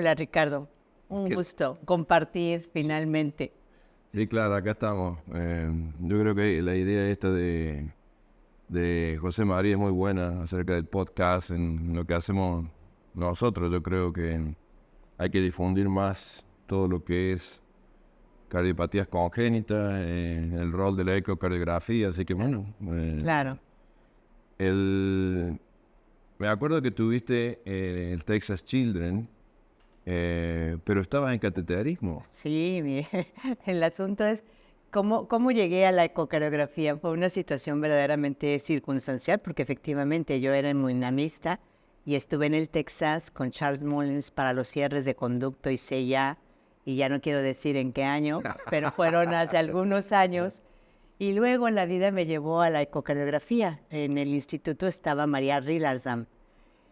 Hola, Ricardo. Un gusto compartir finalmente. Sí, claro, acá estamos. Yo creo que la idea esta de José María es muy buena acerca del podcast, en lo que hacemos nosotros. Yo creo que hay que difundir más todo lo que es cardiopatías congénitas, el rol de la ecocardiografía, así que bueno. Claro. Me acuerdo que tuviste el Texas Children, pero estabas en cateterismo. Sí, el asunto es cómo llegué a la ecocardiografía. Fue una situación verdaderamente circunstancial, porque efectivamente yo era hemodinamista y estuve en el Texas con Charles Mullins para los cierres de conducto y CIA, y ya no quiero decir en qué año, pero fueron hace algunos años. Y luego la vida me llevó a la ecocardiografía. En el instituto estaba María Rilarsam.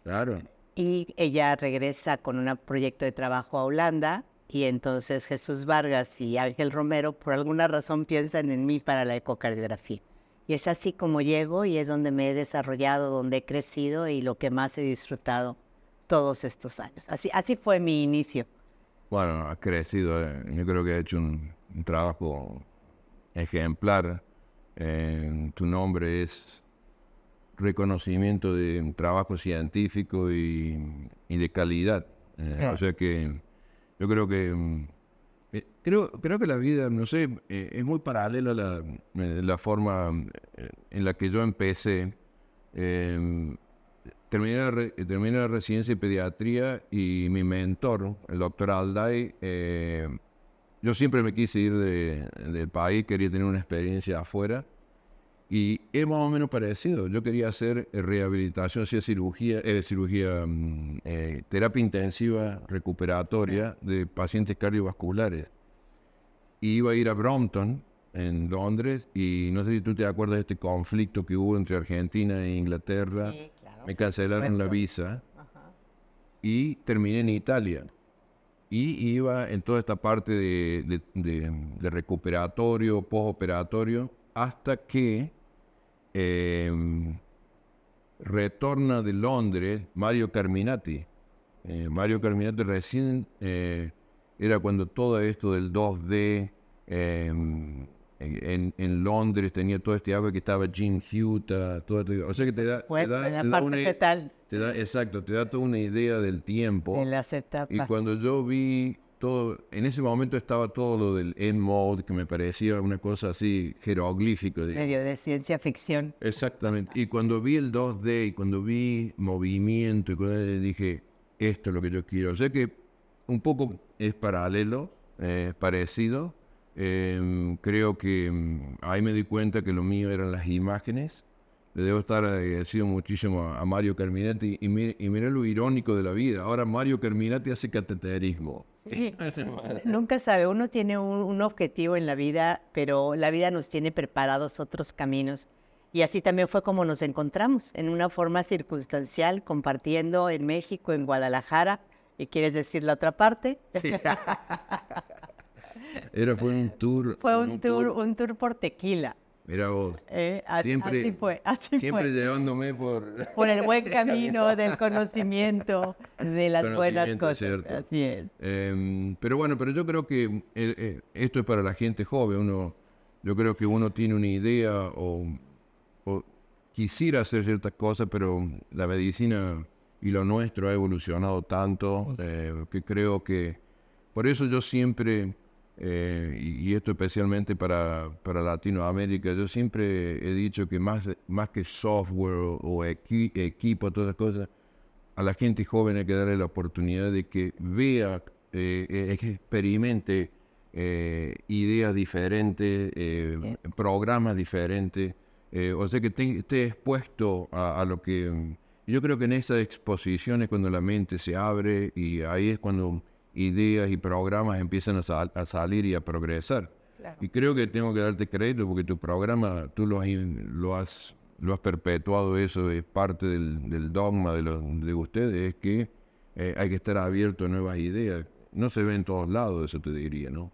Claro. Y ella regresa con un proyecto de trabajo a Holanda, y entonces Jesús Vargas y Ángel Romero por alguna razón piensan en mí para la ecocardiografía. Y es así como llego, y es donde me he desarrollado, donde he crecido y lo que más he disfrutado todos estos años. Así fue mi inicio. Bueno, has crecido. Yo creo que has hecho un trabajo ejemplar. Tu nombre es reconocimiento de un trabajo científico y de calidad. O sea que yo creo que creo que la vida, no sé, es muy paralela a la forma en la que yo empecé. Terminé la residencia de pediatría y mi mentor, el doctor Alday, yo siempre me quise ir del país, quería tener una experiencia afuera. Y es más o menos parecido. Yo quería hacer rehabilitación, hacía terapia intensiva recuperatoria de pacientes cardiovasculares. Y iba a ir a Brompton, en Londres, y no sé si tú te acuerdas de este conflicto que hubo entre Argentina e Inglaterra. Sí, claro. Me cancelaron la visa. Ajá. Y terminé en Italia. Y iba en toda esta parte de recuperatorio, postoperatorio, hasta que retorna de Londres Mario Carminati. Mario Carminati recién era cuando todo esto del 2D en Londres tenía todo este agua que estaba Jim Huta, o sea que te da, Pues en la parte fetal. Exacto, te da toda una idea del tiempo. En las Y etapas. cuando yo vi todo, en ese momento estaba todo lo del EndMode, que me parecía una cosa así jeroglífico. Medio de ciencia ficción. Exactamente. Y cuando vi el 2D y cuando vi movimiento, y cuando dije, esto es lo que yo quiero. O sea que un poco es paralelo, parecido. Creo que ahí me di cuenta que lo mío eran las imágenes. Le debo estar agradecido muchísimo a Mario Carminati. Y mira lo irónico de la vida. Ahora Mario Carminati hace cateterismo. Sí. Nunca sabe, uno tiene un objetivo en la vida, pero la vida nos tiene preparados otros caminos. Y así también fue como nos encontramos, en una forma circunstancial, compartiendo en México, en Guadalajara. ¿Y quieres decir la otra parte? Sí. Fue un tour. Fue un tour por tequila. Mira vos. Así fue. Siempre llevándome por el buen camino del conocimiento, de las buenas cosas. Cierto. Así es. Pero yo creo que esto es para la gente joven. Yo creo que uno tiene una idea o quisiera hacer ciertas cosas, pero la medicina y lo nuestro ha evolucionado tanto que creo que por eso yo siempre y esto especialmente para Latinoamérica, yo siempre he dicho que más que software o equipo, todas las cosas, a la gente joven hay que darle la oportunidad de que vea, que experimente ideas diferentes, programas diferentes, o sea que esté expuesto a lo que... Yo creo que en esas exposiciones cuando la mente se abre y ahí es cuando ideas y programas empiezan a salir y a progresar. Claro. Y creo que tengo que darte crédito porque tu programa, tú lo has perpetuado, eso es parte del dogma de ustedes, es que hay que estar abierto a nuevas ideas. No se ve en todos lados, eso te diría, ¿no?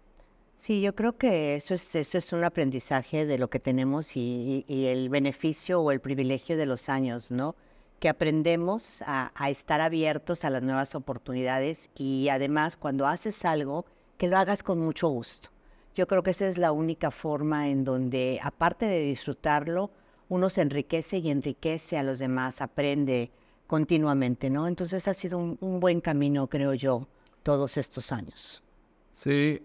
Sí, yo creo que eso es un aprendizaje de lo que tenemos y el beneficio o el privilegio de los años, ¿no? que aprendemos a estar abiertos a las nuevas oportunidades y además cuando haces algo, que lo hagas con mucho gusto. Yo creo que esa es la única forma en donde, aparte de disfrutarlo, uno se enriquece y enriquece a los demás, aprende continuamente, ¿no? Entonces ha sido un buen camino, creo yo, todos estos años. Sí,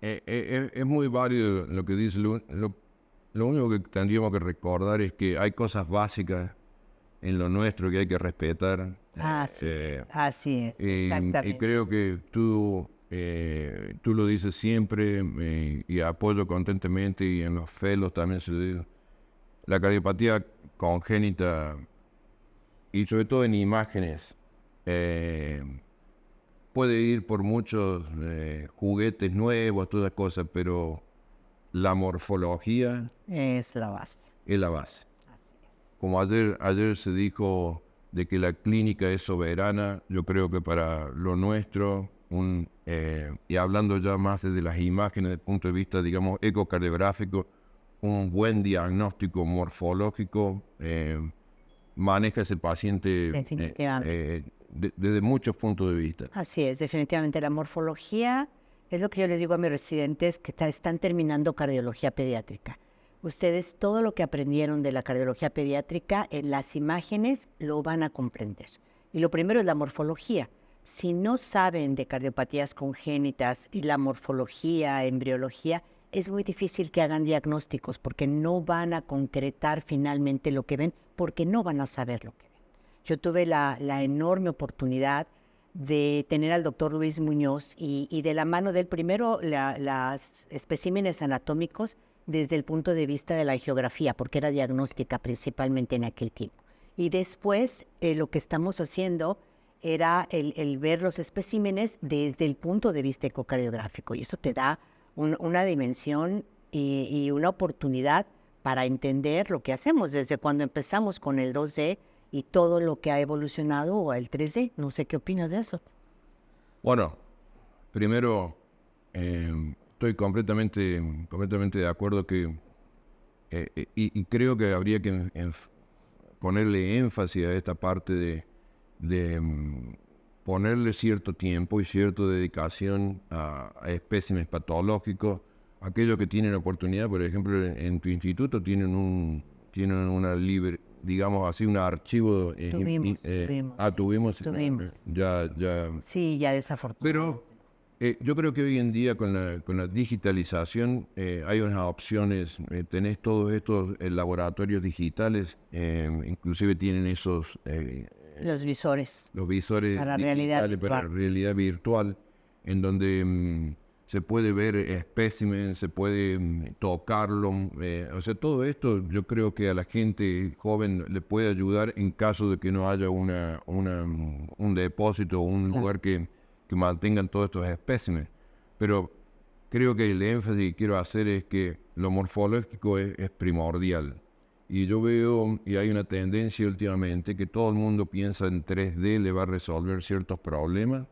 es muy válido lo que dice. Lo único que tendríamos que recordar es que hay cosas básicas en lo nuestro que hay que respetar. Así es, Y exactamente. creo que tú lo dices siempre y apoyo constantemente y en los fellows también se lo digo. La cardiopatía congénita y sobre todo en imágenes eh, puede ir por muchos juguetes nuevos, todas cosas, pero la morfología Es la base. es la base. Así es. Como ayer se dijo de que la clínica es soberana, yo creo que para lo nuestro, y hablando ya más desde las imágenes, desde el punto de vista, digamos, ecocardiográfico, un buen diagnóstico morfológico maneja ese paciente Definitivamente. desde muchos puntos de vista. Así es, definitivamente. La morfología es lo que yo les digo a mis residentes que están terminando cardiología pediátrica. Ustedes todo lo que aprendieron de la cardiología pediátrica en las imágenes lo van a comprender. Y lo primero es la morfología. Si no saben de cardiopatías congénitas y la morfología, embriología, es muy difícil que hagan diagnósticos porque no van a concretar finalmente lo que ven, porque no van a saber lo que ven. Yo tuve la enorme oportunidad de tener al doctor Luis Muñoz y de la mano del primero las especímenes anatómicos desde el punto de vista de la angiografía, porque era diagnóstica principalmente en aquel tiempo. Y después lo que estamos haciendo era el ver los especímenes desde el punto de vista ecocardiográfico. Y eso te da una dimensión y una oportunidad para entender lo que hacemos desde cuando empezamos con el 2D y todo lo que ha evolucionado al 3D. No sé qué opinas de eso. Bueno, primero, estoy completamente de acuerdo que, y creo que habría que ponerle énfasis a esta parte de ponerle cierto tiempo y cierta dedicación a espécimes patológicos. Aquellos que tienen oportunidad, por ejemplo, en tu instituto tienen una libre, digamos así, un archivo. Tuvimos. Ya. Sí, ya desafortunadamente. Pero yo creo que hoy en día con la digitalización hay unas opciones. Tenés todos estos laboratorios digitales, inclusive tienen esos Los visores los visores para realidad digitales para virtual. realidad virtual, en donde se puede ver espécimen, se puede tocarlo. O sea, todo esto yo creo que a la gente joven le puede ayudar en caso de que no haya un depósito o un lugar que mantengan todos estos espécimes. Pero creo que el énfasis que quiero hacer es que lo morfológico es primordial. Y yo veo, y hay una tendencia últimamente, que todo el mundo piensa en 3D, le va a resolver ciertos problemas,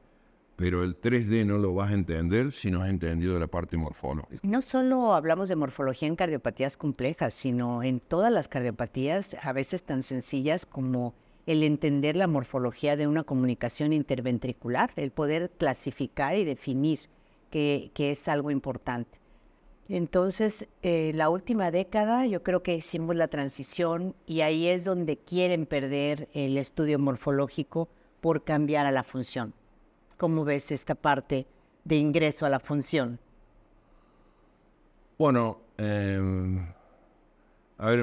pero el 3D no lo vas a entender si no has entendido la parte morfológica. Y no solo hablamos de morfología en cardiopatías complejas, sino en todas las cardiopatías, a veces tan sencillas como el entender la morfología de una comunicación interventricular, el poder clasificar y definir que es algo importante. Entonces, la última década yo creo que hicimos la transición y ahí es donde quieren perder el estudio morfológico por cambiar a la función. ¿Cómo ves esta parte de ingreso a la función? Bueno, a ver,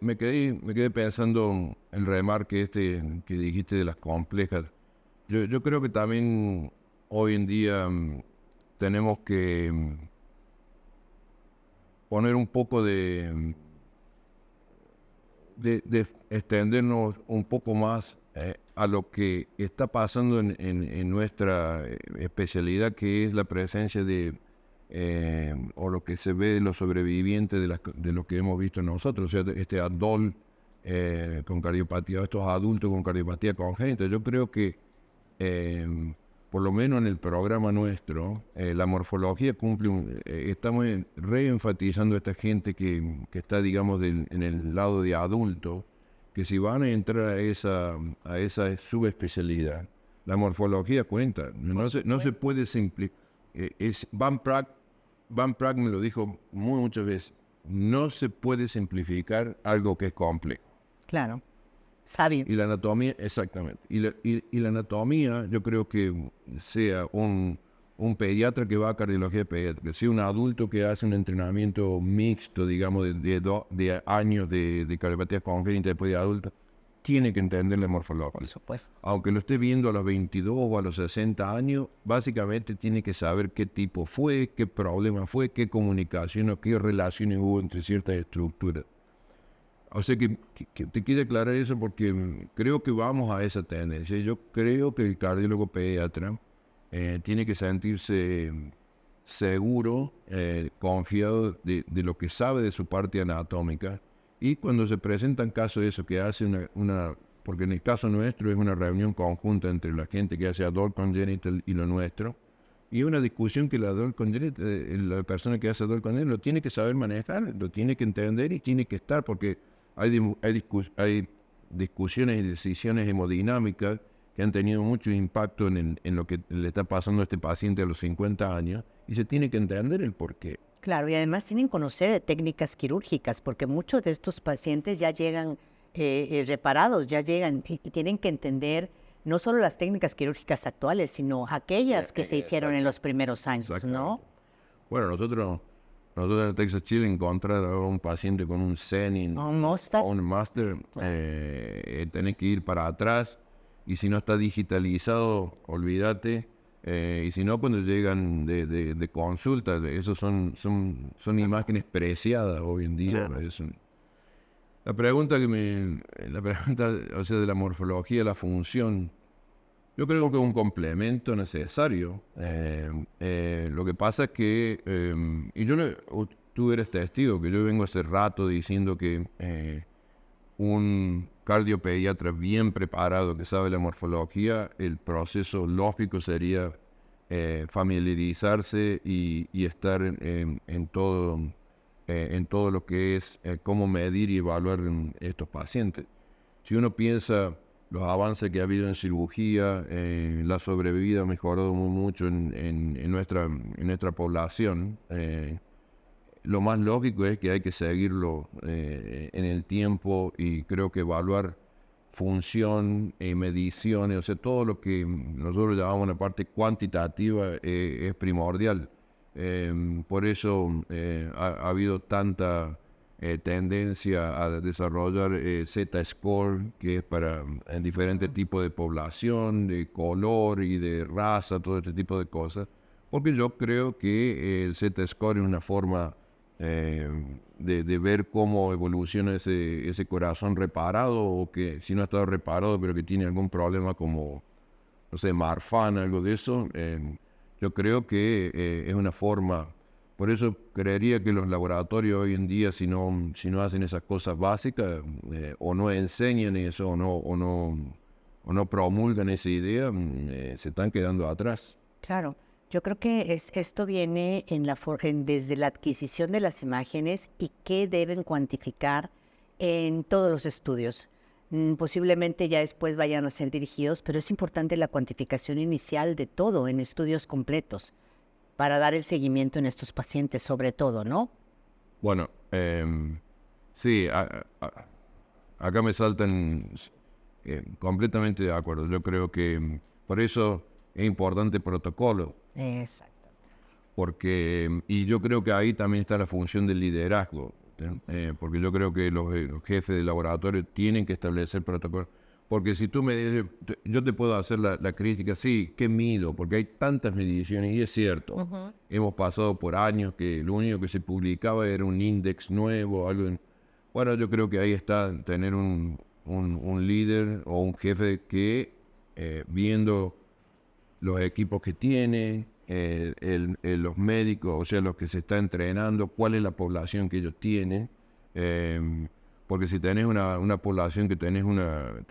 me quedé pensando el remarque que dijiste de las complejas. Yo creo que también hoy en día tenemos que poner un poco de extendernos un poco más a lo que está pasando en nuestra especialidad, que es la presencia o lo que se ve de los sobrevivientes de lo que hemos visto nosotros, o sea, este adult con cardiopatía, estos adultos con cardiopatía congénita. Yo creo que por lo menos en el programa nuestro, la morfología cumple, estamos reenfatizando a esta gente que está, digamos, en el lado de adulto, que si van a entrar a esa subespecialidad, la morfología cuenta, no se puede simplificar. Van Praag me lo dijo muchas veces, no se puede simplificar algo que es complejo. Claro, sabio. Y la anatomía, exactamente. Y la anatomía, yo creo que sea un pediatra que va a cardiología pediátrica, sea un adulto que hace un entrenamiento mixto, digamos, de años de cardiopatía congénita después de adulto, tiene que entender la morfología. Por supuesto. Aunque lo esté viendo a los 22 o a los 60 años, básicamente tiene que saber qué tipo fue, qué problema fue, qué comunicación o qué relaciones hubo entre ciertas estructuras. O sea que te quiero aclarar eso porque creo que vamos a esa tendencia. Yo creo que el cardiólogo pediatra tiene que sentirse seguro, confiado de lo que sabe de su parte anatómica. Y cuando se presentan casos de eso, que hace porque en el caso nuestro es una reunión conjunta entre la gente que hace adult congenital y lo nuestro, y una discusión que la persona que hace adult congenital lo tiene que saber manejar, lo tiene que entender y tiene que estar, porque hay discusiones y decisiones hemodinámicas que han tenido mucho impacto en lo que le está pasando a este paciente a los 50 años, y se tiene que entender el porqué. Claro, y además tienen que conocer de técnicas quirúrgicas, porque muchos de estos pacientes ya llegan reparados, ya llegan y tienen que entender no solo las técnicas quirúrgicas actuales, sino aquellas que se hicieron en los primeros años, ¿no? Bueno, nosotros en Texas, Chile, encontrar a un paciente con un Zenin o un Master, tenés que ir para atrás, y si no está digitalizado, olvídate. Y si no, cuando llegan de consulta, esos son imágenes preciadas hoy en día. Claro. La pregunta, o sea, de la morfología, la función, yo creo que es un complemento necesario. Lo que pasa es que, tú eres testigo, que yo vengo hace rato diciendo que un cardiopediatra bien preparado que sabe la morfología, el proceso lógico sería familiarizarse y estar en todo lo que es cómo medir y evaluar estos pacientes. Si uno piensa los avances que ha habido en cirugía, la sobrevida ha mejorado mucho en nuestra población. Lo más lógico es que hay que seguirlo en el tiempo, y creo que evaluar función, mediciones, o sea, todo lo que nosotros llamamos una parte cuantitativa es primordial. Por eso ha habido tanta tendencia a desarrollar Z-score, que es para diferentes tipos de población, de color y de raza, todo este tipo de cosas, porque yo creo que el Z-score es una forma de ver cómo evoluciona ese corazón reparado, o que si no ha estado reparado pero que tiene algún problema como, no sé, Marfan, algo de eso. Yo creo que es una forma. Por eso creería que los laboratorios hoy en día, si no hacen esas cosas básicas, o no enseñan eso, o no promulgan esa idea, se están quedando atrás. Claro, yo creo que esto viene desde la adquisición de las imágenes y qué deben cuantificar en todos los estudios. Posiblemente ya después vayan a ser dirigidos, pero es importante la cuantificación inicial de todo en estudios completos para dar el seguimiento en estos pacientes, sobre todo, ¿no? Bueno, sí, acá me saltan completamente de acuerdo. Yo creo que por eso es importante el protocolo. Exacto. Porque, y yo creo que ahí también está la función del liderazgo, porque yo creo que los jefes de laboratorio tienen que establecer protocolos. Porque si tú me dices, yo te puedo hacer la crítica, sí, ¿qué mido? Porque hay tantas mediciones, y es cierto. Uh-huh. Hemos pasado por años que lo único que se publicaba era un índice nuevo, algo. Bueno, yo creo que ahí está tener un líder o un jefe que, viendo los equipos que tiene, los médicos, o sea, los que se está entrenando, cuál es la población que ellos tienen. Porque si tenés una población que tenés una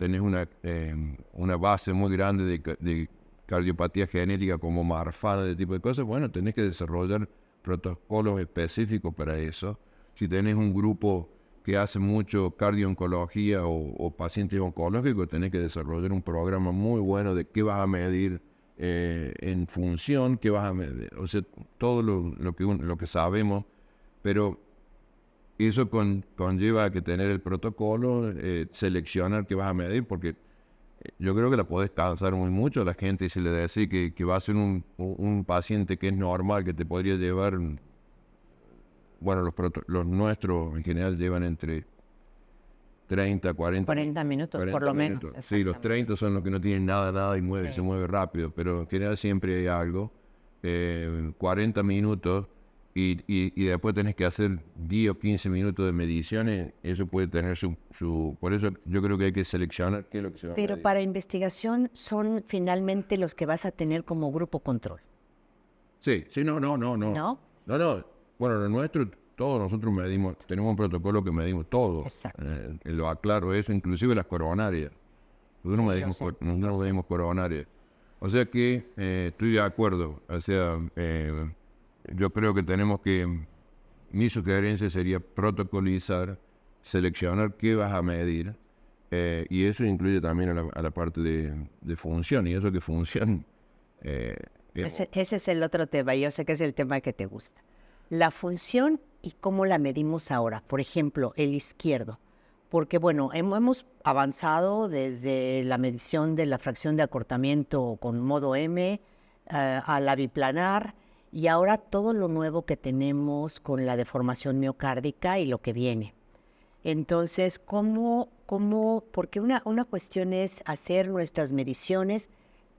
base muy grande de cardiopatía genética como Marfan, de tipo de cosas, bueno, tenés que desarrollar protocolos específicos para eso. Si tenés un grupo que hace mucho cardio-oncología o pacientes oncológicos, tenés que desarrollar un programa muy bueno de qué vas a medir en función, qué vas a medir, o sea, todo lo que sabemos, pero eso conlleva a que tener el protocolo, seleccionar qué vas a medir, porque yo creo que la podés cansar muy mucho a la gente si le decís que va a ser un paciente que es normal, que te podría llevar, bueno, los nuestros en general llevan entre 30, 40 minutos, por 40 lo menos. minutos. Sí, los 30 son los que no tienen nada y Sí. se mueve rápido, pero en general siempre hay algo. 40 minutos y después tenés que hacer 10 o 15 minutos de mediciones, eso puede tener Por eso yo creo que hay que seleccionar qué es lo que se va a Pero medir. para investigación son finalmente los que vas a tener como grupo control, Sí, no. ¿no? No. Bueno, lo nuestro, todos nosotros tenemos un protocolo que medimos todo. Exacto. Lo aclaro eso, inclusive las coronarias. Nosotros Sí, lo sé, nosotros medimos coronarias. O sea que estoy de acuerdo. O sea, yo creo que mi sugerencia sería protocolizar, seleccionar qué vas a medir. Y eso incluye también a la parte de función. Y eso que función... Ese es el otro tema, yo sé que es el tema que te gusta. La función y cómo la medimos ahora. Por ejemplo, el izquierdo. Porque, bueno, hemos avanzado desde la medición de la fracción de acortamiento con modo M a la biplanar y ahora todo lo nuevo que tenemos con la deformación miocárdica y lo que viene. Entonces, porque una cuestión es hacer nuestras mediciones,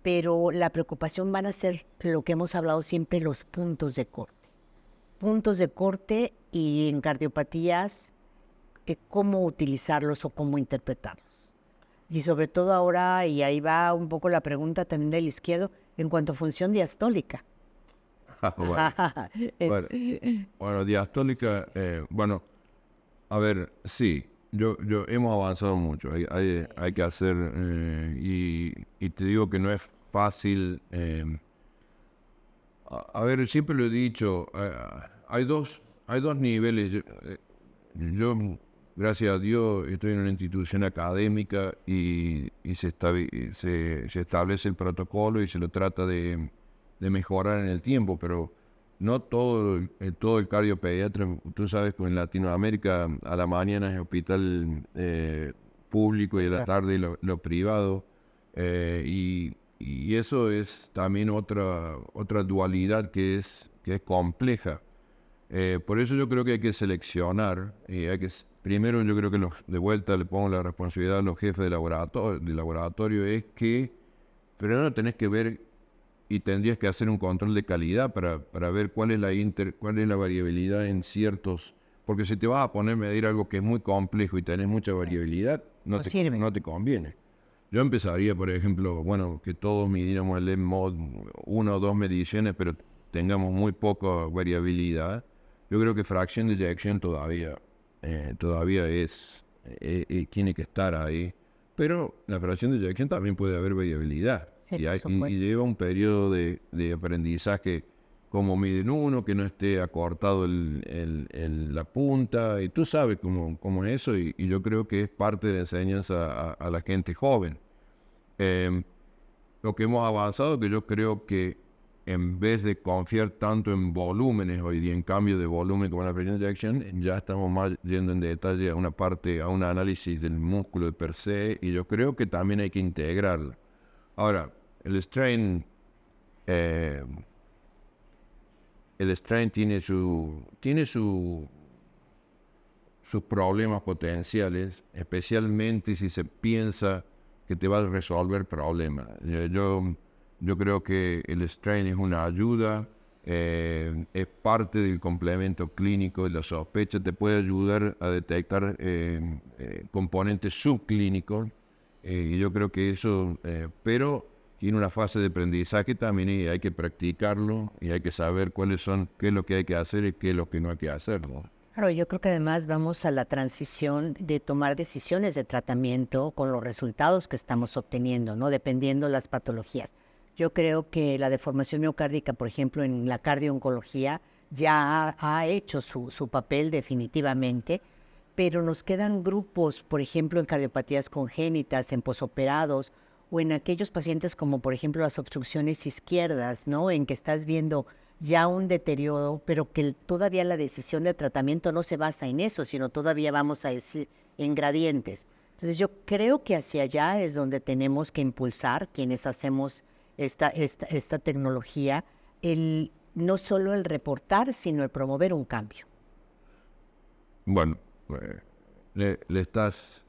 pero la preocupación van a ser lo que hemos hablado siempre, los puntos de corte. Puntos de corte y en cardiopatías, cómo utilizarlos o cómo interpretarlos. Y sobre todo ahora, y ahí va un poco la pregunta también del izquierdo, en cuanto a función diastólica. Bueno, bueno, diastólica, bueno, a ver, sí, yo hemos avanzado mucho, hay que hacer, y te digo que no es fácil. A ver, siempre lo he dicho, hay dos niveles. Yo, gracias a Dios, estoy en una institución académica y se establece el protocolo y se lo trata de mejorar en el tiempo, pero no todo el cardiopediatra, tú sabes que en Latinoamérica a la mañana es hospital público y a la tarde lo privado, y eso es también otra dualidad que es compleja. Por eso yo creo que hay que seleccionar, primero yo creo que de vuelta le pongo la responsabilidad a los jefes de laboratorio, es que primero tenés que ver y tendrías que hacer un control de calidad para ver cuál es la variabilidad en ciertos, porque si te vas a poner a medir algo que es muy complejo y tenés mucha variabilidad, no te conviene. Yo empezaría, por ejemplo, bueno, que todos midiéramos el M-MOD, 1 o 2 mediciones, pero tengamos muy poca variabilidad. Yo creo que fracción de eyección todavía tiene que estar ahí. Pero la fracción de eyección también puede haber variabilidad. Sí, Y lleva un periodo de aprendizaje, como miden uno, que no esté acortado la punta, y tú sabes cómo es eso, y yo creo que es parte de la enseñanza a la gente joven. Lo que hemos avanzado, que yo creo que en vez de confiar tanto en volúmenes hoy día, en cambio de volumen como en la fracción de eyección, ya estamos más yendo en detalle a un análisis del músculo de per se, y yo creo que también hay que integrarlo. Ahora, el strain tiene sus problemas potenciales, especialmente si se piensa que te va a resolver problemas. Yo creo que el strain es una ayuda, es parte del complemento clínico y la sospecha te puede ayudar a detectar componentes subclínicos, y yo creo que eso, pero tiene una fase de aprendizaje también, y hay que practicarlo y hay que saber qué es lo que hay que hacer y qué es lo que no hay que hacer, ¿no? Claro, yo creo que además vamos a la transición de tomar decisiones de tratamiento con los resultados que estamos obteniendo, ¿no? Dependiendo las patologías. Yo creo que la deformación miocárdica, por ejemplo, en la cardio-oncología, ya ha hecho su papel definitivamente, pero nos quedan grupos, por ejemplo, en cardiopatías congénitas, en posoperados, o en aquellos pacientes como, por ejemplo, las obstrucciones izquierdas, ¿no? En que estás viendo ya un deterioro, pero que todavía la decisión de tratamiento no se basa en eso, sino todavía vamos a decir en gradientes. Entonces yo creo que hacia allá es donde tenemos que impulsar quienes hacemos esta tecnología, no solo el reportar, sino el promover un cambio. Bueno, le estás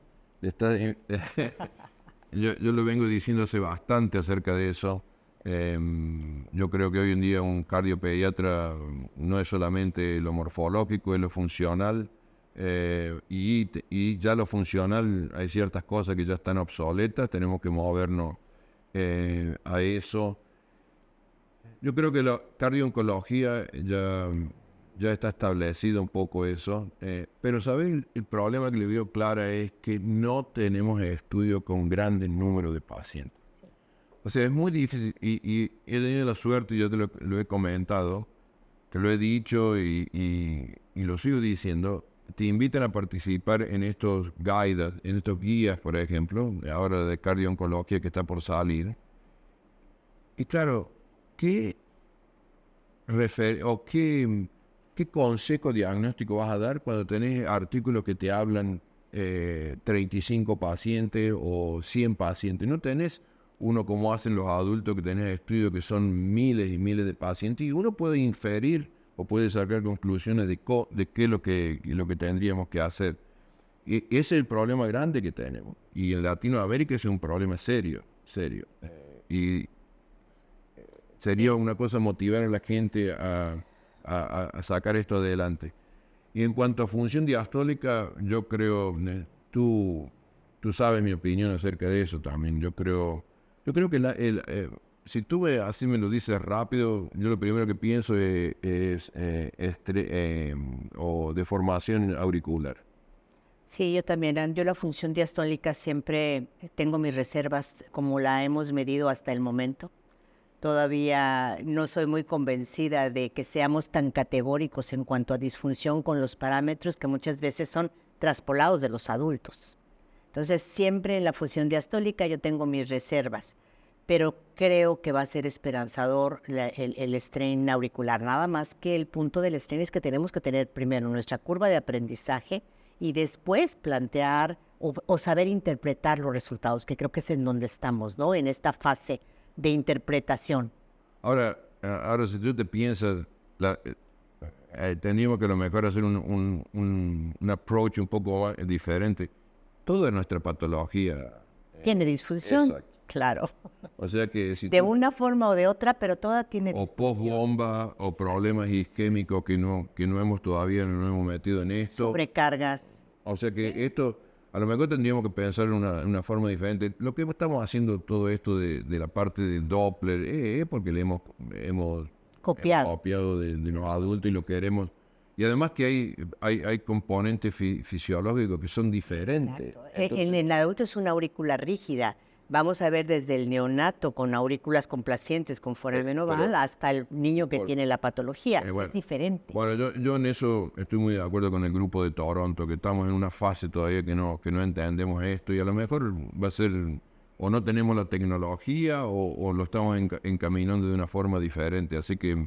yo lo vengo diciendo hace bastante acerca de eso. Yo creo que hoy en día un cardiopediatra no es solamente lo morfológico, es lo funcional. Y ya lo funcional, hay ciertas cosas que ya están obsoletas, tenemos que movernos a eso. Yo creo que la cardiooncología ya está establecido un poco eso, pero ¿sabes? El problema que le veo clara es que no tenemos estudios con grandes números de pacientes. Sí. O sea, es muy difícil, y he tenido la suerte, yo te lo he comentado, te lo he dicho y lo sigo diciendo, te invitan a participar en estos guides, en estos guías, por ejemplo, ahora de cardiooncología que está por salir. Y claro, ¿qué consejo diagnóstico vas a dar cuando tenés artículos que te hablan 35 pacientes o 100 pacientes? No tenés uno como hacen los adultos, que tenés estudios que son miles y miles de pacientes, y uno puede inferir o puede sacar conclusiones de qué es lo que tendríamos que hacer. Y ese es el problema grande que tenemos. Y en Latinoamérica es un problema serio. Y sería una cosa motivar a la gente a sacar esto adelante. Y en cuanto a función diastólica, yo creo, tú sabes mi opinión acerca de eso también. Yo creo que si tú así me lo dices rápido, yo lo primero que pienso es o deformación auricular. Sí, yo también. Yo la función diastólica siempre tengo mis reservas, como la hemos medido hasta el momento. Todavía no soy muy convencida de que seamos tan categóricos en cuanto a disfunción con los parámetros que muchas veces son traspolados de los adultos. Entonces, siempre en la función diastólica yo tengo mis reservas, pero creo que va a ser esperanzador el strain auricular. Nada más que el punto del strain es que tenemos que tener primero nuestra curva de aprendizaje y después plantear o saber interpretar los resultados, que creo que es en donde estamos, ¿no? En esta fase de interpretación. Ahora si tú te piensas, teníamos que a lo mejor hacer un approach un poco diferente. Toda nuestra patología tiene disfunción, claro. O sea que si de una forma o de otra, pero toda tiene disfunción. O post-bomba, o problemas isquémicos que no hemos todavía, no hemos metido en esto. Sobrecargas. O sea que esto, a lo mejor tendríamos que pensar en una forma diferente. Lo que estamos haciendo todo esto de la parte de Doppler es porque le hemos copiado de los adultos y lo queremos. Y además que hay componentes fisiológicos que son diferentes. Entonces, en el adulto es una aurícula rígida. Vamos a ver desde el neonato con aurículas complacientes con foramen oval hasta el niño que tiene la patología. Es diferente. Bueno, yo en eso estoy muy de acuerdo con el grupo de Toronto, que estamos en una fase todavía que no entendemos esto, y a lo mejor va a ser, o no tenemos la tecnología o lo estamos encaminando de una forma diferente. Así que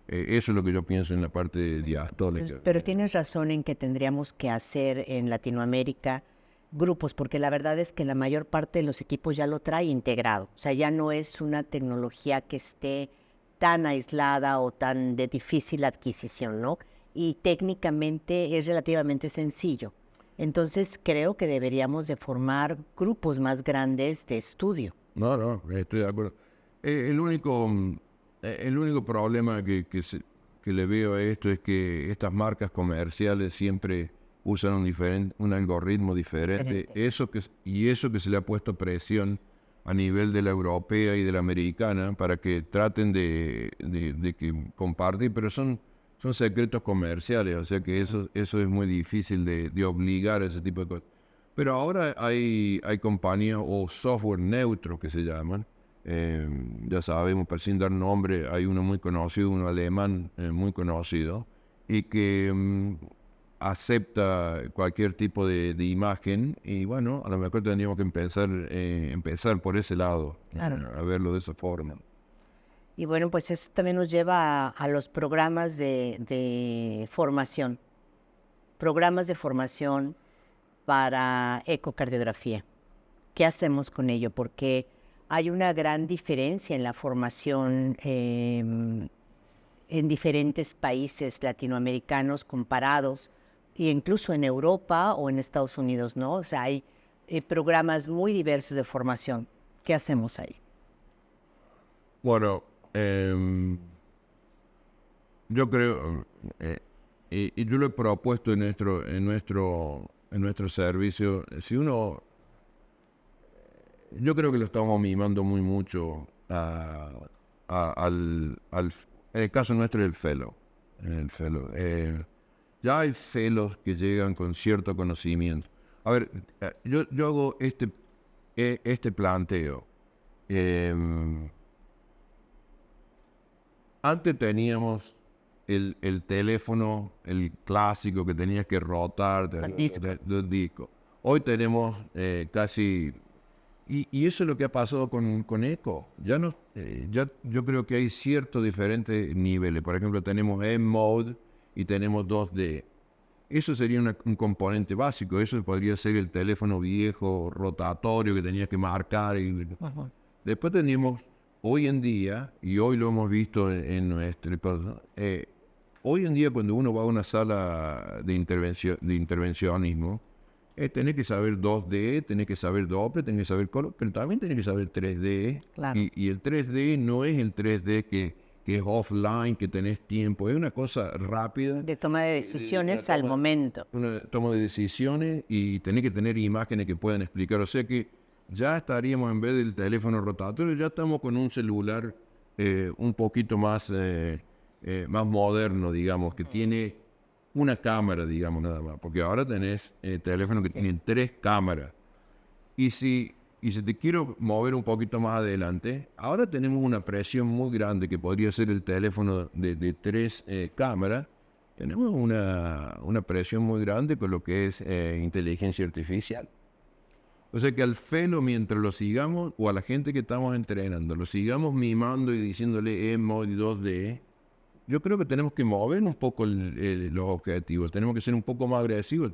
eso es lo que yo pienso en la parte diastólica. Pero tienes razón en que tendríamos que hacer en Latinoamérica grupos, porque la verdad es que la mayor parte de los equipos ya lo trae integrado. O sea, ya no es una tecnología que esté tan aislada o tan de difícil adquisición, ¿no? Y técnicamente es relativamente sencillo. Entonces creo que deberíamos de formar grupos más grandes de estudio. No, estoy de acuerdo. El único problema que le veo a esto es que estas marcas comerciales siempre usan un algoritmo diferente. Eso que se le ha puesto presión a nivel de la europea y de la americana para que traten de compartir, pero son secretos comerciales, o sea que eso es muy difícil de obligar a ese tipo de cosas. Pero ahora hay compañías o software neutro que se llaman, ya sabemos, para sin dar nombre, hay uno muy conocido, uno alemán muy conocido, y que acepta cualquier tipo de imagen y bueno, a lo mejor tendríamos que empezar por ese lado, Claro. a verlo de esa forma. Y bueno, pues eso también nos lleva a los programas de formación. Programas de formación para ecocardiografía. ¿Qué hacemos con ello? Porque hay una gran diferencia en la formación en diferentes países latinoamericanos comparados, e incluso en Europa o en Estados Unidos, ¿no? O sea, hay programas muy diversos de formación. ¿Qué hacemos ahí? Bueno, yo creo, y yo lo he propuesto en nuestro servicio, si uno, yo creo que lo estamos mimando muy mucho en el caso nuestro el fellow. Ya hay fellows que llegan con cierto conocimiento. A ver, yo hago este planteo. Antes teníamos el teléfono, el clásico que tenías que rotar El disco. del disco. Hoy tenemos casi... Y eso es lo que ha pasado con Eco. Yo creo que hay ciertos diferentes niveles. Por ejemplo, tenemos M-Mode y tenemos 2D. Eso sería un componente básico. Eso podría ser el teléfono viejo, rotatorio, que tenías que marcar. Ajá. Después tenemos, hoy en día, y hoy lo hemos visto en nuestro caso, hoy en día cuando uno va a una sala de intervencionismo, tenés que saber 2D, tenés que saber Doppler, tenés que saber color, pero también tenés que saber 3D. Claro. Y el 3D no es el 3D que es offline, que tenés tiempo, es una cosa rápida. De toma de decisiones al momento. Una toma de decisiones y tenés que tener imágenes que puedan explicar. O sea que ya estaríamos, en vez del teléfono rotatorio, ya estamos con un celular un poquito más moderno, digamos, que tiene una cámara, digamos, nada más. Porque ahora tenés teléfonos que tienen 3 cámaras. Y si te quiero mover un poquito más adelante, ahora tenemos una presión muy grande que podría ser el teléfono de 3 cámaras. Tenemos una presión muy grande con lo que es inteligencia artificial. O sea que al fellow, mientras lo sigamos, o a la gente que estamos entrenando, lo sigamos mimando y diciéndole M-Mode y 2D, yo creo que tenemos que mover un poco los objetivos, tenemos que ser un poco más agresivos,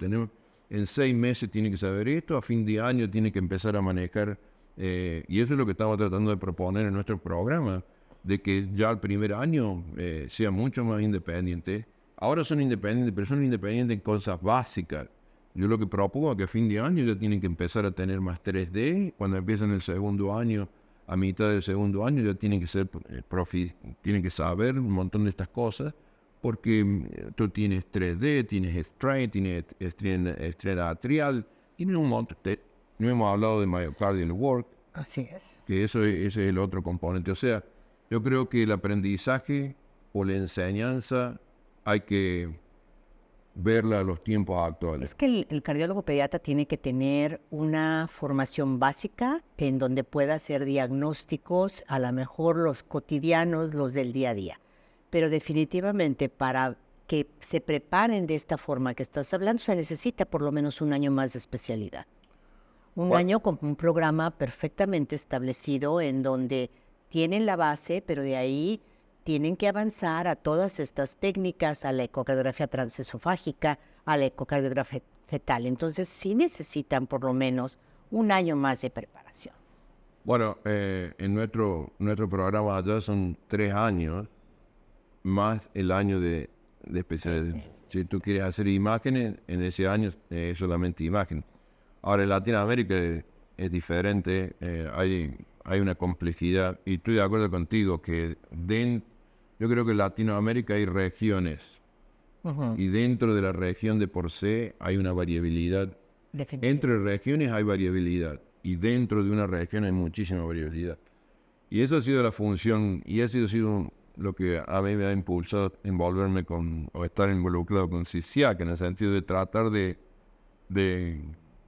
en 6 meses tiene que saber esto, a fin de año tiene que empezar a manejar, y eso es lo que estamos tratando de proponer en nuestro programa, de que ya el primer año sea mucho más independiente. Ahora son independientes, pero son independientes en cosas básicas. Yo lo que propongo es que a fin de año ya tienen que empezar a tener más 3D, cuando empiezan el segundo año, a mitad del segundo año ya tienen que ser tienen que saber un montón de estas cosas, porque tú tienes 3D, tienes strain, tienes strain atrial, tienes un montón. No hemos hablado de myocardial work, Así es. que ese es el otro componente. O sea, yo creo que el aprendizaje o la enseñanza hay que verla a los tiempos actuales. Es que el cardiólogo pediatra tiene que tener una formación básica en donde pueda hacer diagnósticos, a lo mejor los cotidianos, los del día a día. Pero definitivamente para que se preparen de esta forma que estás hablando, se necesita por lo menos un año más de especialidad. Un año con un programa perfectamente establecido en donde tienen la base, pero de ahí tienen que avanzar a todas estas técnicas, a la ecocardiografía transesofágica, a la ecocardiografía fetal. Entonces sí necesitan por lo menos un año más de preparación. Bueno, en nuestro programa allá son 3 años más el año de especialidad. Si tú quieres hacer imágenes, en ese año es solamente imagen. Ahora en Latinoamérica es diferente, hay una complejidad, y estoy de acuerdo contigo que yo creo que en Latinoamérica hay regiones, y dentro de la región de por sí hay una variabilidad. Entre regiones hay variabilidad, y dentro de una región hay muchísima variabilidad. Y eso ha sido la función, y ha sido lo que a mí me ha impulsado envolverme o estar involucrado con CICIAC, en el sentido de tratar de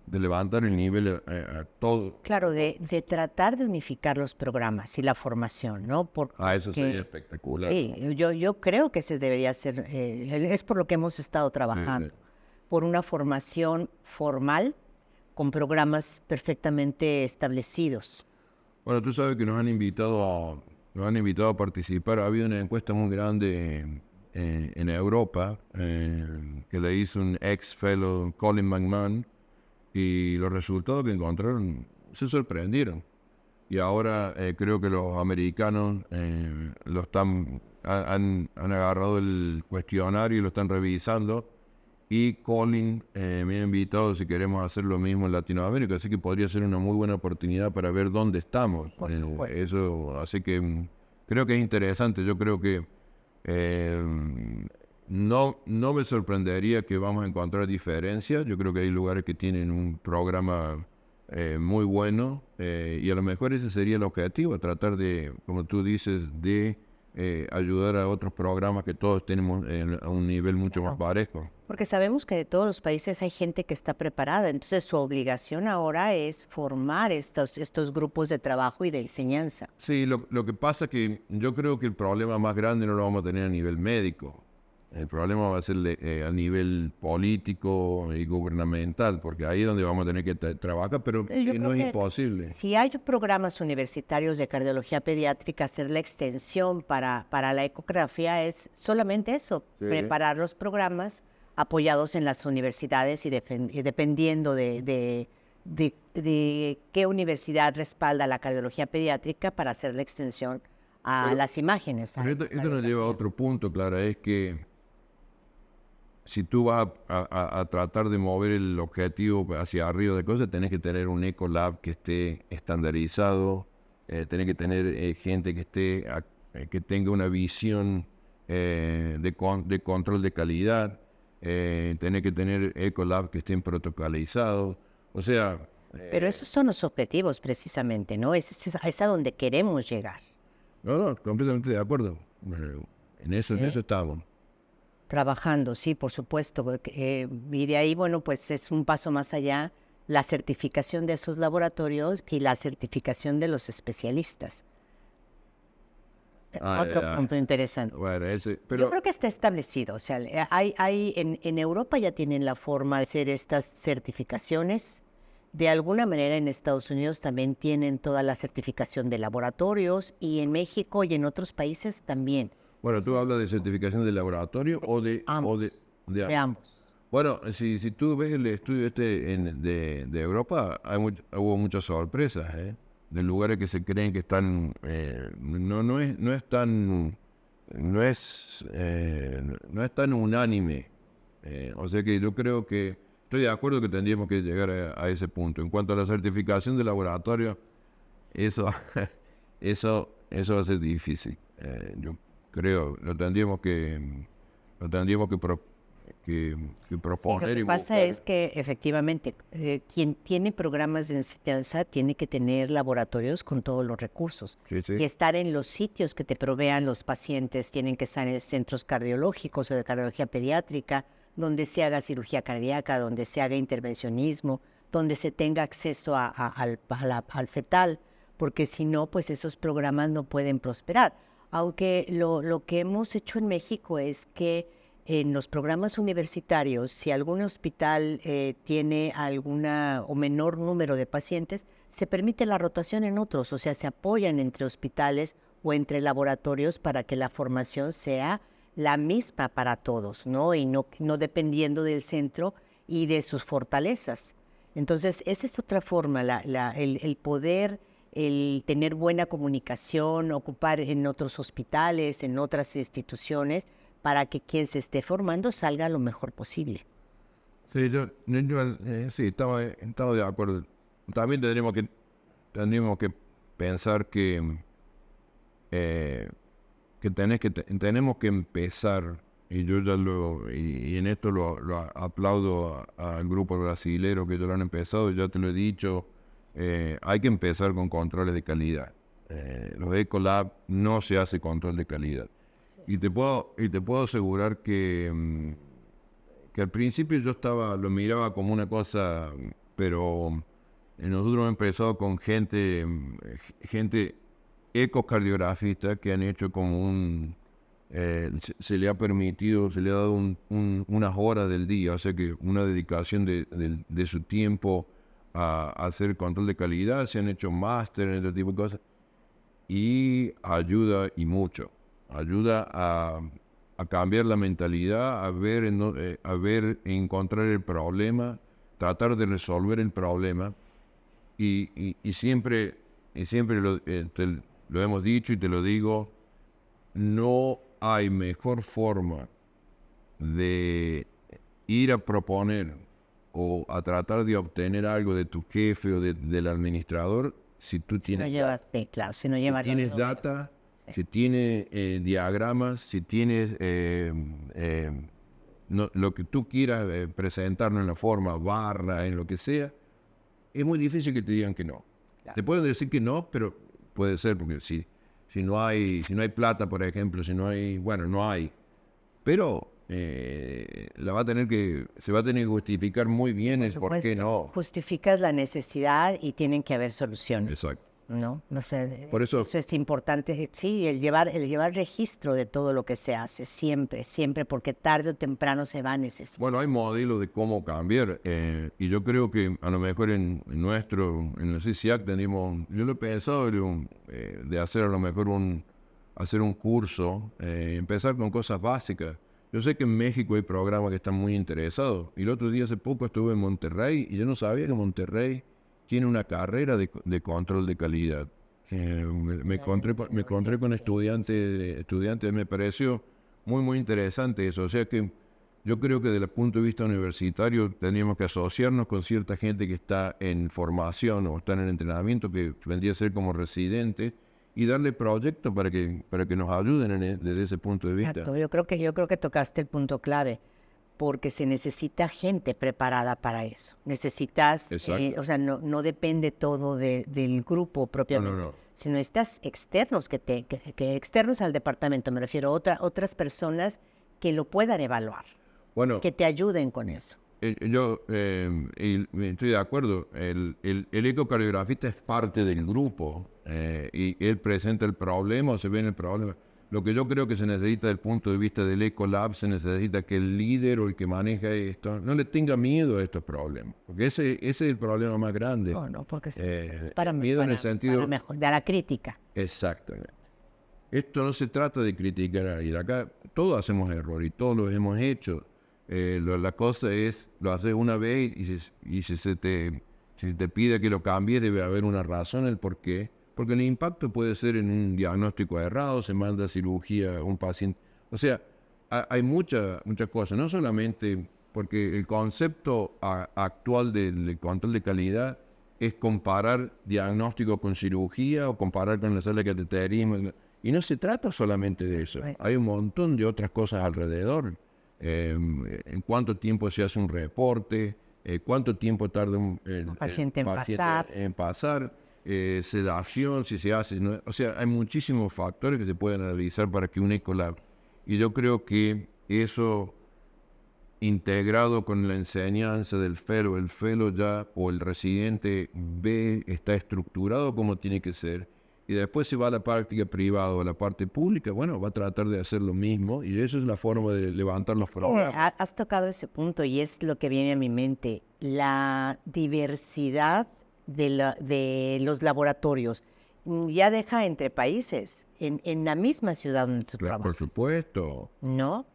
levantar el nivel a todo. Claro, de tratar de unificar los programas y la formación, ¿no? Eso sería espectacular. Sí, yo creo que ese debería ser, es por lo que hemos estado trabajando. Sí. por una formación formal con programas perfectamente establecidos. Bueno, tú sabes que nos han invitado a participar. Ha habido una encuesta muy grande en Europa que le hizo un ex-fellow Colin McMahon y los resultados que encontraron se sorprendieron. Y ahora creo que los americanos han agarrado el cuestionario y lo están revisando. Y Colin me ha invitado si queremos hacer lo mismo en Latinoamérica, así que podría ser una muy buena oportunidad para ver dónde estamos. Por supuesto. Eso, así que creo que es interesante. Yo creo que no me sorprendería que vamos a encontrar diferencias. Yo creo que hay lugares que tienen un programa muy bueno y a lo mejor ese sería el objetivo, tratar de, como tú dices, de ayudar a otros programas que todos tenemos a un nivel mucho más parejo. Porque sabemos que de todos los países hay gente que está preparada, entonces su obligación ahora es formar estos grupos de trabajo y de enseñanza. Sí, lo que pasa es que yo creo que el problema más grande no lo vamos a tener a nivel médico. El problema va a ser a nivel político y gubernamental, porque ahí es donde vamos a tener que trabajar, pero Yo que no creo es que imposible. si hay programas universitarios de cardiología pediátrica, hacer la extensión para la ecografía es solamente eso, Sí. preparar los programas apoyados en las universidades y dependiendo de qué universidad respalda la cardiología pediátrica para hacer la extensión a las imágenes. Pero esto nos lleva a otro punto, Clara, es que si tú vas a tratar de mover el objetivo hacia arriba de cosas, tenés que tener un Ecolab que esté estandarizado, tenés que tener gente que tenga una visión de control de calidad, tenés que tener Ecolab que estén protocolizados. O sea, Pero esos son los objetivos precisamente, ¿no? Es a donde queremos llegar. no, completamente de acuerdo. En eso estamos. Trabajando, sí, por supuesto. Y de ahí, bueno, pues es un paso más allá, la certificación de esos laboratorios y la certificación de los especialistas. Otro punto interesante. Bueno, Yo creo que está establecido, o sea, en Europa ya tienen la forma de hacer estas certificaciones. De alguna manera en Estados Unidos también tienen toda la certificación de laboratorios y en México y en otros países también. Bueno, ¿tú hablas de certificación de laboratorio o de Ambos. De ambos. Bueno, si tú ves el estudio de Europa, hubo muchas sorpresas, de lugares que se creen que están, no es tan unánime. O sea que yo creo que estoy de acuerdo que tendríamos que llegar a ese punto. En cuanto a la certificación de laboratorio, eso, eso va a ser difícil. Yo creo, lo tendríamos que proponer. Lo que y pasa buscar. es que efectivamente quien tiene programas de enseñanza tiene que tener laboratorios con todos los recursos Sí, sí. y estar en los sitios que te provean los pacientes, tienen que estar en centros cardiológicos o de cardiología pediátrica, donde se haga cirugía cardíaca, donde se haga intervencionismo, donde se tenga acceso al fetal, porque si no, pues esos programas no pueden prosperar. Aunque lo que hemos hecho en México es que en los programas universitarios, si algún hospital tiene alguna o menor número de pacientes, se permite la rotación en otros, o sea, se apoyan entre hospitales o entre laboratorios para que la formación sea la misma para todos, ¿no? Y no dependiendo del centro y de sus fortalezas. Entonces, esa es otra forma, el poder, el tener buena comunicación, ocupar en otros hospitales, en otras instituciones, para que quien se esté formando salga lo mejor posible. Sí, sí, estaba de acuerdo. También tendríamos que pensar que tenemos que empezar, y yo y en esto lo aplaudo al grupo brasilero que ya lo han empezado, ya te lo he dicho, hay que empezar con controles de calidad. Los Ecolab no se hace control de calidad. Y te puedo asegurar que al principio yo lo miraba como una cosa, pero nosotros hemos empezado con gente ecocardiografista que han hecho como se le ha permitido, se le ha dado unas horas del día, o sea que una dedicación de su tiempo a hacer control de calidad, se han hecho máster en este tipo de cosas, y ayuda y mucho, ayuda a cambiar la mentalidad, a ver, encontrar el problema, tratar de resolver el problema, y siempre lo hemos dicho y te lo digo, no hay mejor forma de ir a proponer o a tratar de obtener algo de tu jefe o del administrador si tú No tienes llevas, sí, claro, si no si llevas los tienes números. data, Sí. si tienes diagramas, si tienes lo que tú quieras presentarlo en la forma, barra, en lo que sea, es muy difícil que te digan que no. Claro. Te pueden decir que no, pero puede ser porque si no hay plata, por ejemplo, bueno, no hay. Pero se va a tener que justificar muy bien el por qué Supuesto. no. Justificas la necesidad y tienen que haber soluciones. Exacto. ¿No? No sé, Por eso- es importante. Sí, el llevar registro de todo lo que se hace, siempre, siempre, porque tarde o temprano se va a necesitar. Bueno, hay modelos de cómo cambiar y yo creo que a lo mejor en el CICIAC yo lo he pensado de hacer a lo mejor hacer un curso, empezar con cosas básicas. Yo sé que en México hay programas que están muy interesados y el otro día hace poco estuve en Monterrey y yo no sabía que Monterrey tiene una carrera de control de calidad. Me encontré con estudiantes, me pareció muy, muy interesante eso. O sea que yo creo que desde el punto de vista universitario teníamos que asociarnos con cierta gente que está en formación o está en entrenamiento, que vendría a ser como residente, y darle proyectos para que nos ayuden desde ese punto de vista. Exacto, yo creo que tocaste el punto clave, porque se necesita gente preparada para eso. Necesitas, Exacto. o sea, no depende todo del grupo propiamente, No. sino necesitas externos que externos al departamento, me refiero a otras personas que lo puedan evaluar, Bueno, que te ayuden con eso. yo estoy de acuerdo. El ecocardiografista es parte del grupo y él presenta el problema o se ve en el problema. Lo que yo creo que se necesita desde el punto de vista del Ecolab, se necesita que el líder o el que maneja esto no le tenga miedo a estos problemas, porque ese es el problema más grande. No, porque es Miedo en el sentido... para mejorar la crítica. Exactamente. Esto no se trata de criticar a ir acá. Todos hacemos error y todos los hemos hecho. La cosa es, lo haces una vez y si se te pide que lo cambies, debe haber una razón, el por qué. Porque el impacto puede ser en un diagnóstico errado, se manda a cirugía a un paciente. O sea, hay muchas cosas, no solamente porque el concepto actual del control de calidad es comparar diagnóstico con cirugía o comparar con la sala de cateterismo. Y no se trata solamente de eso. Pues. Hay un montón de otras cosas alrededor. En cuánto tiempo se hace un reporte, cuánto tiempo tarda el paciente en pasar, sedación, si se hace. ¿No? O sea, hay muchísimos factores que se pueden analizar para que un Ecolab. Y yo creo que eso, integrado con la enseñanza del fellow, el fellow ya o el residente está estructurado como tiene que ser. Y después se va a la práctica privada o a la parte pública, bueno, va a tratar de hacer lo mismo y eso es la forma de levantar los problemas. Has tocado ese punto y es lo que viene a mi mente, la diversidad de los laboratorios. Ya deja entre países, en la misma ciudad donde tú Claro, por trabajas, supuesto. ¿no?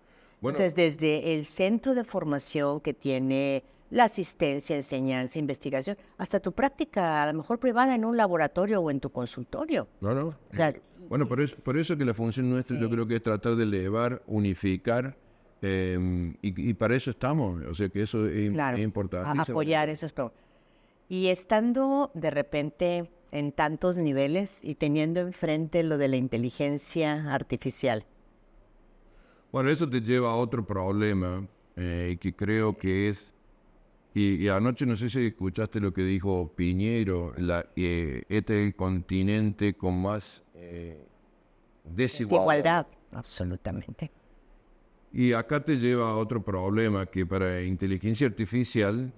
Bueno. Entonces, desde el centro de formación que tiene la asistencia, enseñanza, investigación, hasta tu práctica, a lo mejor privada en un laboratorio o en tu consultorio. No. O sea, Bueno, por eso que la función nuestra yo creo que es tratar de elevar, unificar, y para eso estamos. O sea que eso claro, es importante. apoyar esos programas. Y estando de repente en tantos niveles y teniendo enfrente lo de la inteligencia artificial. Bueno, eso te lleva a otro problema que creo que es, y anoche no sé si escuchaste lo que dijo Piñero, este es el continente con más desigualdad. Desigualdad, absolutamente. Y acá te lleva a otro problema, que para inteligencia artificial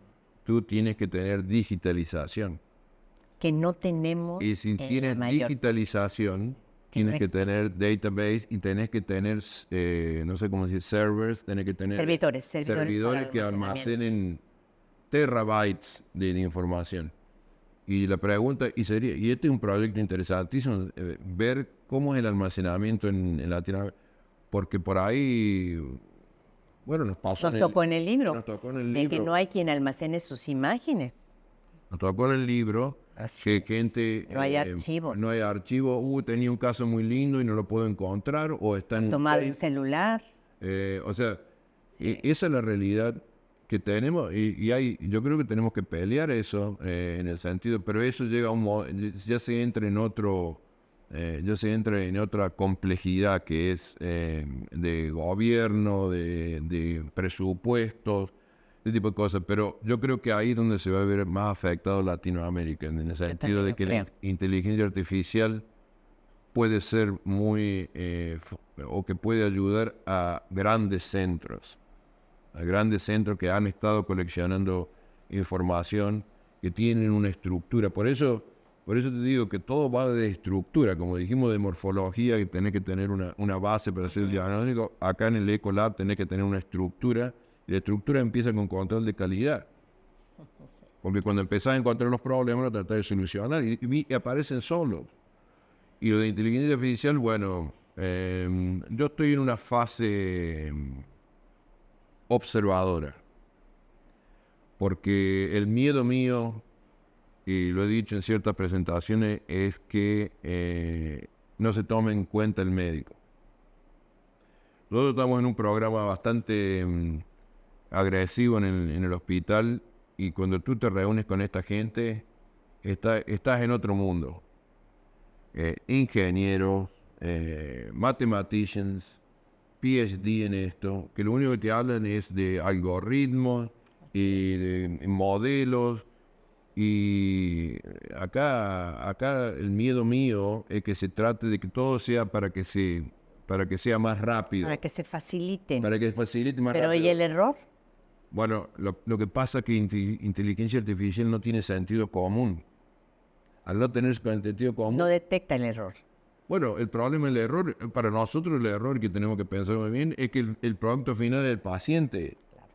tú tienes que tener digitalización. Que no tenemos Y si en la tienes mayor. digitalización, tienes que tener database y tenés que tener, no sé cómo decir, servers, tenés que tener servidores que almacenen terabytes de información. Y la pregunta, y este es un proyecto interesantísimo, ver cómo es el almacenamiento en Latinoamérica, porque por ahí, bueno, nos tocó en el libro, nos tocó en el de libro, que no hay quien almacene sus imágenes. nos tocó en el libro que gente... No hay archivos. No hay archivos, tenía un caso muy lindo y no lo puedo encontrar, o está en... Tomado en celular. O sea, esa es la realidad que tenemos yo creo que tenemos que pelear eso en el sentido, pero eso llega a ya se entra en otra complejidad que es de gobierno, de presupuestos, ese tipo de cosas, pero yo creo que ahí es donde se va a ver más afectado Latinoamérica, en el sentido de que la inteligencia artificial puede ser o que puede ayudar a grandes centros que han estado coleccionando información, que tienen una estructura. Por eso te digo que todo va de estructura, como dijimos de morfología, que tenés que tener una base para hacer el diagnóstico. Acá en el Ecolab tenés que tener una estructura, y la estructura empieza con control de calidad. Porque cuando empezás a encontrar los problemas, lo tratás de solucionar y aparecen solos. Y lo de inteligencia artificial, bueno, yo estoy en una fase observadora, porque el miedo mío, y lo he dicho en ciertas presentaciones, es que no se tome en cuenta el médico. Nosotros estamos en un programa bastante agresivo en el hospital, y cuando tú te reúnes con esta gente, estás en otro mundo. Ingenieros, mathematicians, PhD en esto, que lo único que te hablan es de algoritmos y de modelos. Y acá el miedo mío es que se trate de que todo sea para que sea más rápido. Para que se faciliten. Para que facilite más rápido. rápido. ¿Y el error? Bueno, lo que pasa es que inteligencia artificial no tiene sentido común. Al no tener sentido común... No detecta el error. Bueno, el problema del error, para nosotros el error que tenemos que pensar muy bien, es que el producto final es el paciente. Claro.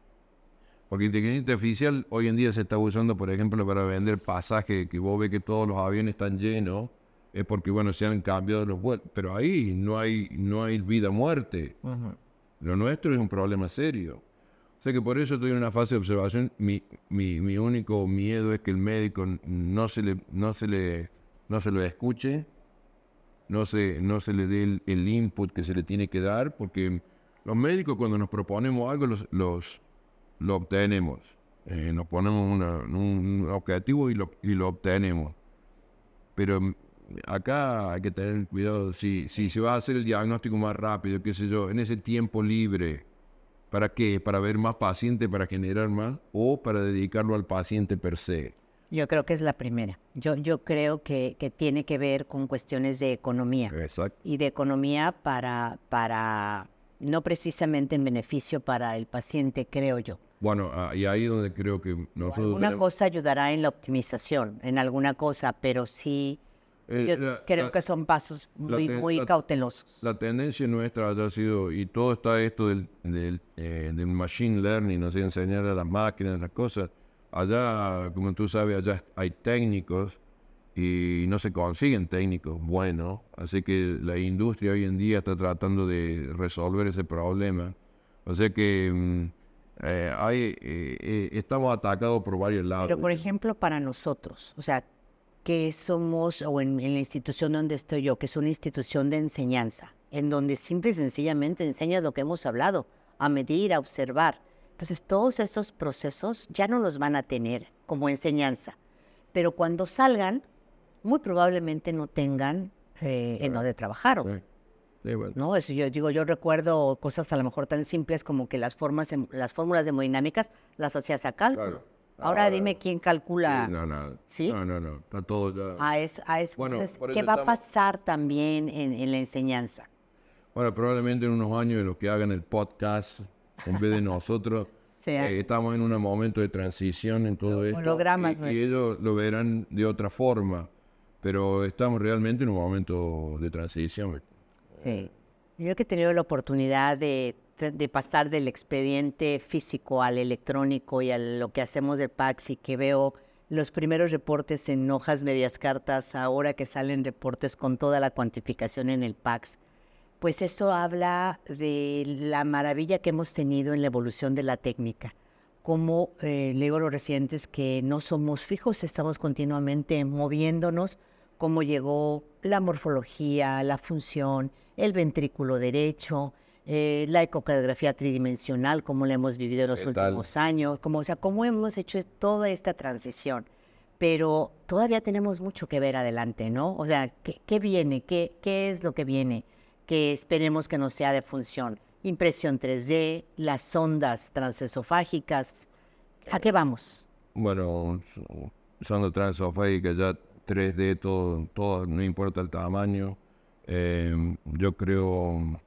Porque inteligencia artificial hoy en día se está usando, por ejemplo, para vender pasajes, que vos ves que todos los aviones están llenos, es porque, bueno, se han cambiado los vuelos. Pero ahí no hay vida-muerte. Uh-huh. Lo nuestro es un problema serio. O sea que por eso estoy en una fase de observación. Mi único miedo es que el médico no se lo escuche, no se le dé el input que se le tiene que dar, porque los médicos cuando nos proponemos algo lo obtenemos. Nos ponemos un objetivo y lo obtenemos. Pero acá hay que tener cuidado. Si se va a hacer el diagnóstico más rápido, qué sé yo, en ese tiempo libre, ¿para qué? ¿Para ver más pacientes, para generar más, o para dedicarlo al paciente per se? Yo creo que es la primera. Yo creo que tiene que ver con cuestiones de economía. Exacto. Y de economía para no precisamente en beneficio para el paciente, creo yo. Bueno, y ahí es donde creo que nosotros... Alguna cosa ayudará en la optimización, en alguna cosa, pero sí, creo que son pasos muy cautelosos. La tendencia nuestra ha sido, y todo está esto del machine learning, no sé, enseñar a las máquinas las cosas. Allá, como tú sabes, allá hay técnicos y no se consiguen técnicos buenos, así que la industria hoy en día está tratando de resolver ese problema. O sea que estamos atacados por varios lados. Pero, por ejemplo, para nosotros, o sea, que somos, o en la institución donde estoy yo, que es una institución de enseñanza, en donde simple y sencillamente enseñas lo que hemos hablado, a medir, a observar. Entonces, todos esos procesos ya no los van a tener como enseñanza. Pero cuando salgan, muy probablemente no tengan en donde trabajar. Sí, bueno. ¿No? Eso yo recuerdo cosas a lo mejor tan simples como que las fórmulas de hemodinámicas las hacías a cálculo. Claro. Ahora dime quién calcula. Sí, no. ¿Sí? No. Está todo ya. A eso. Bueno, entonces, ¿qué va a pasar también en la enseñanza? Bueno, probablemente en unos años los que hagan el podcast en vez de nosotros, estamos en un momento de transición en todo esto. Y ellos lo verán de otra forma. pero estamos realmente en un momento de transición. Sí. Yo que he tenido la oportunidad de pasar del expediente físico al electrónico y a lo que hacemos de PAX y que veo los primeros reportes en hojas medias cartas, ahora que salen reportes con toda la cuantificación en el PAX, pues eso habla de la maravilla que hemos tenido en la evolución de la técnica. Como le digo a los residentes que no somos fijos, estamos continuamente moviéndonos, cómo llegó la morfología, la función, el ventrículo derecho, la ecocardiografía tridimensional, cómo la hemos vivido en los últimos años, cómo hemos hecho toda esta transición. Pero todavía tenemos mucho que ver adelante, ¿no? O sea, ¿qué viene? ¿Qué es lo que viene? Que esperemos que no sea de función. Impresión 3D, las sondas transesofágicas. ¿A qué vamos? Bueno, sonda transesofágica ya 3D, todo, no importa el tamaño. Yo creo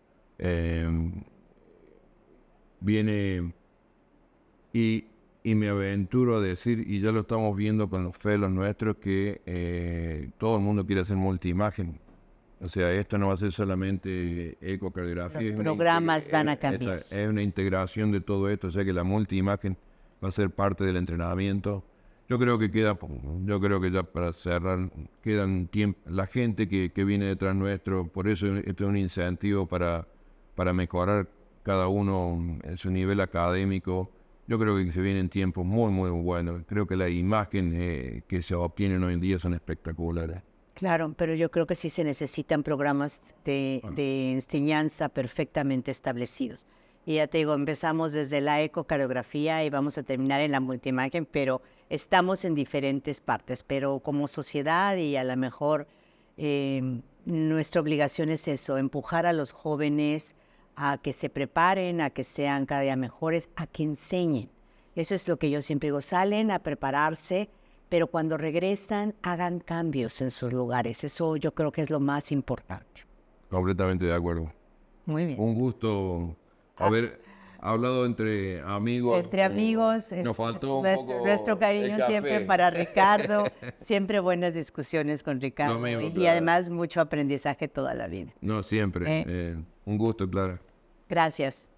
viene y me aventuro a decir, y ya lo estamos viendo con los fellows nuestros, que todo el mundo quiere hacer multiimagen. O sea, esto no va a ser solamente ecocardiografía. Los programas van a cambiar. Es una integración de todo esto, o sea que la multiimagen va a ser parte del entrenamiento. Yo creo que ya para cerrar, quedan tiempo, la gente que viene detrás nuestro, por eso esto es un incentivo para mejorar cada uno en su nivel académico. Yo creo que se vienen tiempos muy, muy buenos. Creo que la imagen que se obtienen hoy en día son espectaculares. Claro, pero yo creo que sí se necesitan programas de enseñanza perfectamente establecidos. Y ya te digo, empezamos desde la ecocardiografía y vamos a terminar en la multiimagen, pero estamos en diferentes partes. Pero como sociedad y a lo mejor nuestra obligación es eso, empujar a los jóvenes a que se preparen, a que sean cada día mejores, a que enseñen. Eso es lo que yo siempre digo, salen a prepararse, pero cuando regresan hagan cambios en sus lugares. Eso yo creo que es lo más importante. Completamente de acuerdo. Muy bien. Un gusto haber hablado entre amigos. Entre amigos, nos faltó nuestro cariño siempre para Ricardo, siempre buenas discusiones con Ricardo Mismo, y Clara. además mucho aprendizaje toda la vida. No, siempre. Un gusto, Clara. Gracias.